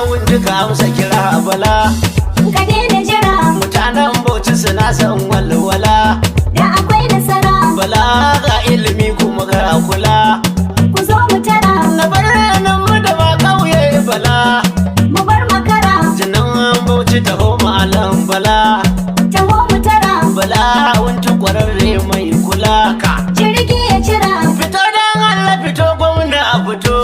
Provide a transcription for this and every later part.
wunji ka amsa kira bala. Ka daina jira, Mutanen Bauchi suna son walwala. da akwai nasara. Bala ga ilimi kuma ga kula. Ku zo mu tara, Na bar nan mu da ba kauye bala. mu bar makara. Jinan Bauchi taho malam bala. Taho mu tara, Bala wunji kwararre mai kula ka. jirgi ya cira. Fito dan Allah fito gwamna a fito.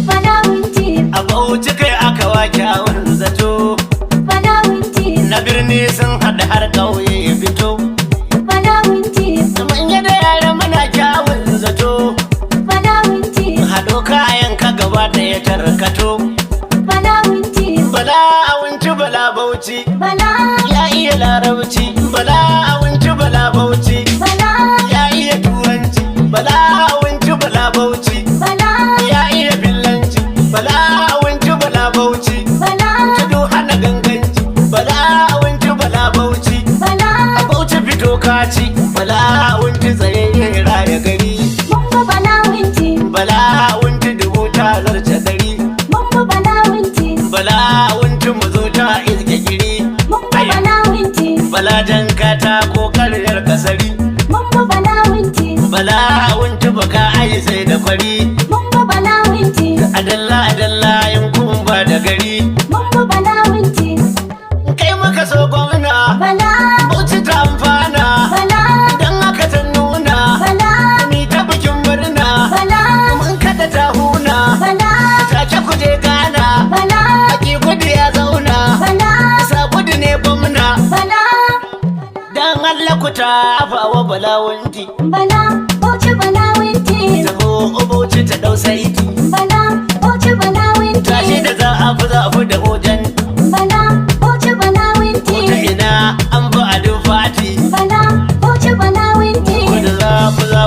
Bala wunti, A Bauchi kai aka wa kyawun zato. bala wunti, Na birni sun haɗa har ƙauye fito. bala wunti, Manya da yara muna kyawun zato. bala wunti, Haɗo kayan ka gaba ɗaya tarkato. bala wunti, Bala awunci bala Bauchi. bala, Ya iya larabci. Bala awunci bala Bauchi. bala, Ya iya turanci. Bala awunci bala Bauchi. bala, Ya iya fillanci. Bala awunci bala Bauchi. bala, Tudu hana ganganci. Bala awunci bala Bauchi. bala. A Bauchi fito kaci. Bala awunci tsayayye raya gari. Mun bi bala wunti, Bala awunci dubu ta zarce dari. mun bi bala wunti, Bala awunci mu zo ta iske giri. mun bi bala wunti, Bala jan katako karyar kasari. mun bi bala wunti, Bala awunci baka ayi sai da kwari. mun bi bala wunti, Adalla yankun ba da gari. mun bi bala wunti, Kai muka so gwamna. bala, Bauchi ta amfana. bala, Dan haka ta nuna. bala, Ni ta bikin murna. bala, Mun kada ta huna. bala, Take kuje gana. bala, Aki gudu ya zauna. bala, Sa gudu ne gwamna. bala, Dan Allah ku ta afawa balawunti. bala, Bauchi bala wunti, Taho Bauchi ta dau saiti. bala, Bauchi bala wunti, Tashi da za a fi da ojan. bala, Bauchi bala wunti, Ko ta ina an bi a duk fati. bala, Bauchi bala wunti, Ko da za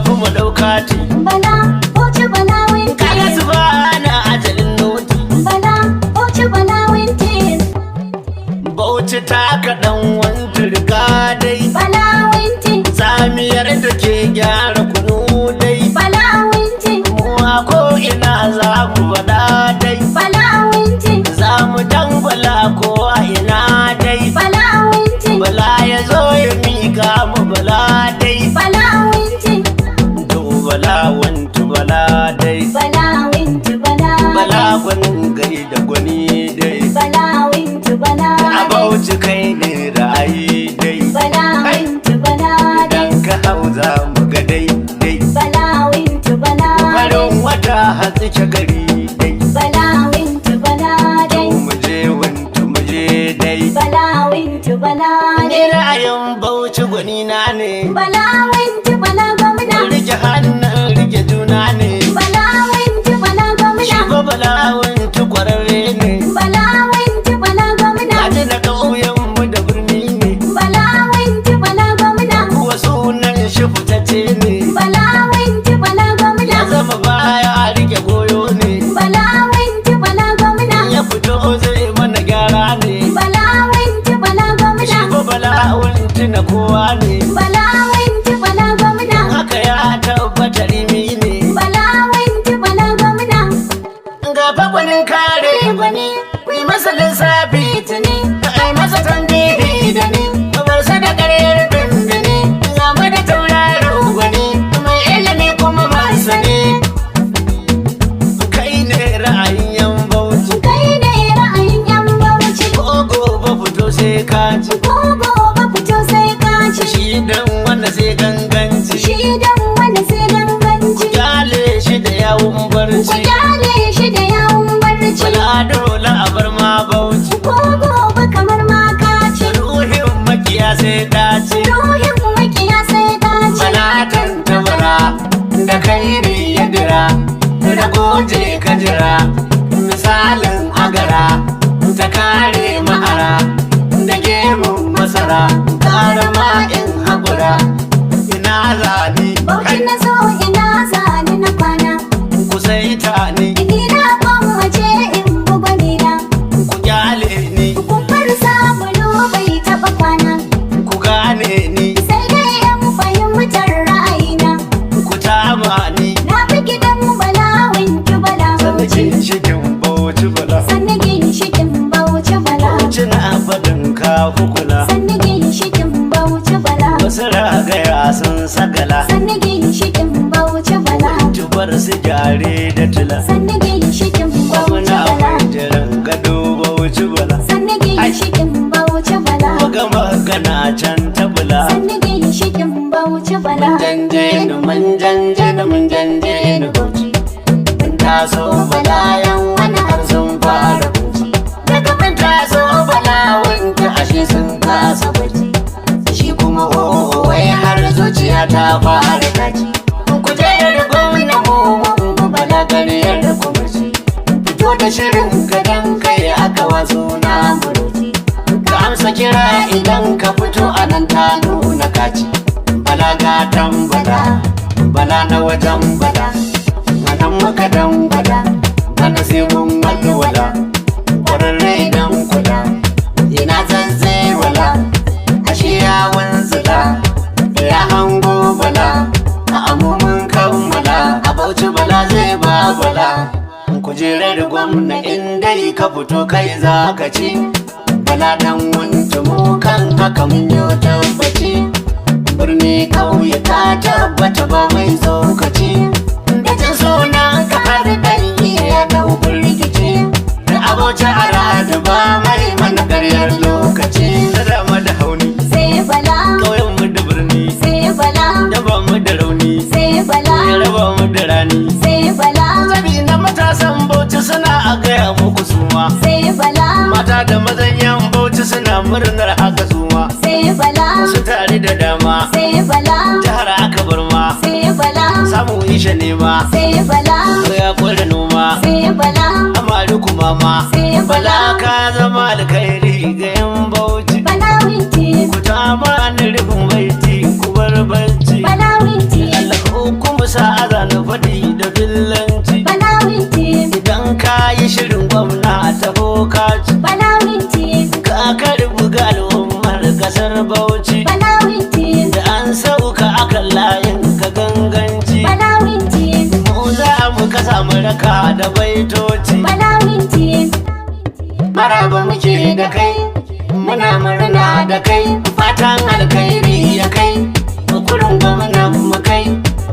fi mu ɗaukati. bala, Bauchi bala wunti, Kaga su ba na ajalin noti. bala, Bauchi bala wunti, Bauchi ta kaɗan wanta riga dai. bala wunti, Tsamiyar da ke gyara kunu dai. bala wunti, Muwa ko ina za mu faɗa dai. bala wunti, Za mu dangwala ko a ina dai. bala wunti, Bala ya zo ya mika mu bala dai. bala wunti, To bala wantu bala dai. bala wunti, Bala bala, gwanin gari da gwani dai. bala wunti, bala, A Bauchi kai ne ra'ayi dai. bala wunti, bala, Dan ka hau za mu ga dai dai. bala wunti, bala, Farin wata hatsike gari dai. bala wunti, bala, To mu je wantu mu je dai. bala wunti, bala, Ni ra'ayin Bauchi gwani na ne. bala wunti, bala, gwamna, Rike hannun rike juna ne. bala wunti, bala, Shi gwamna, ko bala wantu kwararre ne. bala wunti, bala, gwamna, Kaji na ƙauyen mu da birni ne. bala wunti, bala, gwamna, Kuwa sunan shi fitacce ne. bala wunti, bala, Ya gwamna, zama baya rike goyo ne. bala wunti, bala, gwamna, Ya fito zai mana gyara ne. bala wunti, bala, Shi gwamna, ko bala wantu na kowa ne. bala wunti, bala, gwamna, Haka ya tabbata rimi ne. bala wunti, bala, gwamna, Ga fakwanin kare gwani. Kuyi masa lissafi tuni. Ai masa tambihi da ni. Bar sa da ƙaryar bindini. Ga mu da tauraro gwani. Mai ilimi kuma masani. Kai ne ra'ayin yan Bauchi. kai ne ra'ayin yan Bauchi, Ko gobe fito sai ka ci. ko gobe fito sai ka ci, Shi dan wanda sai ganganci. shi dan wani sai ganganci, Kyale shi da yawun ku barci. kyale shi da yawun barci, Bala dole a bar ma Bauchi. ko gobe kamar ma ka ci, Ruhin makiya sai dace. ruhin makiya sai ka ci, Bala tantabara da kairi ya dira. Da goje ka jira. Misalin agara ta kare ma'ara. Da gemun masara ƙara ma'in haƙura. Ina zani Bauchi na zo ina zani na kwana, ku sai ta ni. gida gwammace in buga nina, Ku kyale ni. kumbar sabulu bai taɓa kwana, Ku gane ni. sai dai yan fahimtar ra'ayina, Ku tama ni. na fi gidan bala wanki bala Bauchi, Sannan cikin Bauchi bala. sannan hukula. sannu ginshikin Bauchi Bala. Wasu ragaya sun sagala. Sannu ginshikin Bauchi Bala. Tubar su gyare da tula. Sannu ginshikin Bauchi Muna Bala. mai jiran gado Bauchi Bala. Sannu ginshikin Bauchi Bala. Maga magana can ta bula. Sannu ginshikin Bauchi Bala. Mun janje ni Bauchi. Mun taso balayan wani har sun fara kunci. Daga mun taso balawun ta ashe sun kasa bacci. Shi kuma wai har zuciya ta fara daci. Kujerar gwamna mu bala gariyar kumurci. Fito da shirin gadon kai aka wasu na muruci. Ka amsa kira idan ka fito a nan ta nuna kaci. Bala gatan bala, bala na wajen bala. Anan muka dan bala, bana sai mun walwala. Kwararre idan kula, ina zanze wala. Ashe ya wanzula, ya hango bala. A amumin kammala, a Bauchi bala zai ba bala. Kujerar gwamna in dai ka fito kai za ka ci. Bala dan wunta mu kan haka mun yi tabbaci. Birni kauye ta tabbata ba mai tsokaci. Da jin suna ka har dan iya daukin rikici. Da abota a rada ba mai mana karyar lokaci. Da dama da hauni, Sai Bala. ƙauyen mu da birni. Sai Bala. Da ba mu da rauni, Sai Bala. ya raba mu da rani. Sai Bala. Zabi na matasan Bauchi suna a gaya muku suma. Sai Bala. Mata da mazan yan Bauchi suna murnar haka suma. Sai Bala. Su tare da dama, Sai Bala. jihar aka bar ma. Sai Bala. Samu isha nema, Sai Bala. ya kware noma. Sai Bala. Amadu kuma ma, Sai bala Bala. ka zama alkhairi ga yan Bauchi. Bala winti. Ku ta ma ni rufin baiti ku bar barci. Bala winti. Allah hukumu sa'aza na faɗi da billanci. Bala winti. Idan ka yi shirin gwamna ta bokaci. Bala winti. Ka karbi ga al'ummar kasar Bauchi. Bala winti. Da an sauka akan layin ka ganganci. Bala winti. Mu za mu kasa mu raka da baitoci. Bala winti. Maraba muke da kai, muna murna da kai. Fatan alkhairi ya kai, kurin gwamnan mu kai.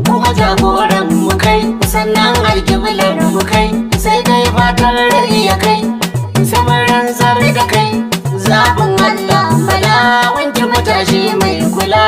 Kuma jagoran mu kai, sannan alkiblar mu kai. Sai dai fatan rai ya kai, samarin zar da kai. Zaɓin Allah bala wanke matashi mai kula.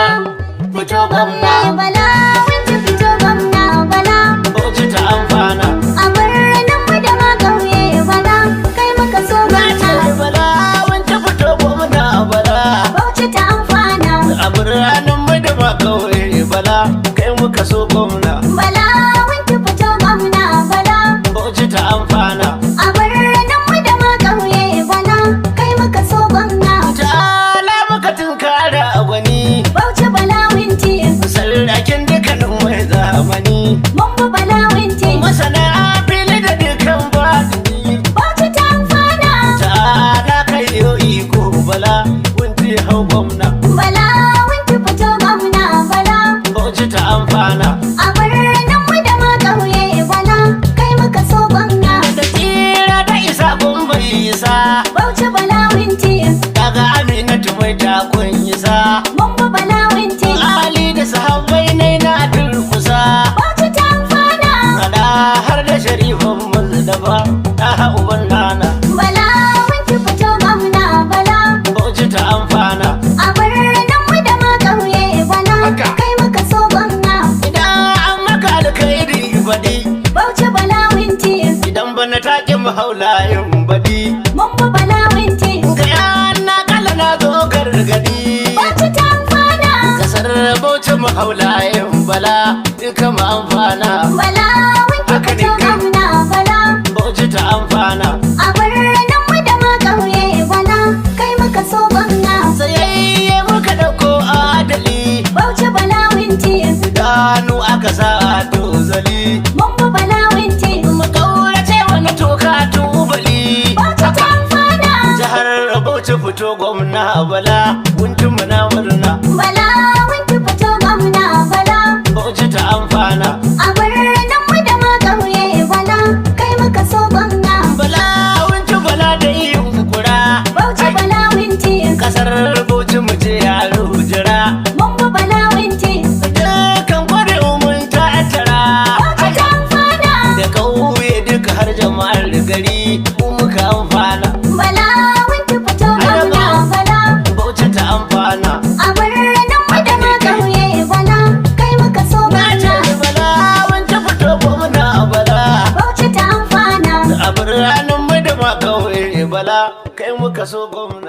Fito gwamna, Bala winti fito gwamna Bala. Bauchi ta amfana. A birnin mu da ma ƙauye Bala. Kai muka so gwamna. Bala wanke fito gwamna bala. Bauchi ta amfana. A biranen mai da ba kawai bala, kai muka so gwamna. Bala winti fito gwamna Bala. Bauchi ta amfana. A birnin mu da ma ƙauye Bala. Kai muka so gwamna. Ta'ala muka tunkara a gwani, Bauchi Bala winti. sarrakin dukkanin mai zamani. Mun bi Bala winti. Masana fili da dukkan batini. Bauchi ta amfana. Ta'ala kai yo iko bala, wunti hau gwamna. Bala winti fito gwamna Bala. Bauchi ta amfana. A birnin mu da ma ƙauye Bala. Kai muka so gwamna. Da tsira da isa kun bai isa, Bauchi Bala winti. daga Aminatu mai takun isa. Mun bi Bala winti. Ali da sahabbai nai na durkusa. Bauchi ta amfana. Kada har da sharifan Muzdaba, ɗaha uban nana. Bala winti fito gwamna Bala. Bauchi ta amfana. A birnin mu da ma ƙauye Bala. Haka. Kai muka so gwamna. Idan an maka alkhairi baɗi, Bauchi Bala winti. idan bana taƙi mahaulayin baɗi. Mun bi Bala winti. Gaya na kala na zo gargaɗi. Bauchi ta amfana. Kasar Bauchi mahaulayin bala, duka mu amfana. Bala winti Haka ne fito kai. gwamna Bala. Bauchi ta amfana. A birnin mu da ma ƙauye Bala. Kai muka so gwamna. Sayayye muka ɗauko adali, Bauchi Bala winti. idanu aka sa tozali. Mun bi Bala winti. Mu ƙaurace wani toka tubali. Bauchi ta amfana. Jihar Bauchi fito gwamna bala, wuntun mu na murna. Bala winti fito gwamna Bala. Bauchi ta amfana. A birnin mu da ma ƙauye Bala. Kai muka so gwamna. Bala wuntun bala da yin kura. Bauchi Bala winti. Kasar bala kai muka so gwamna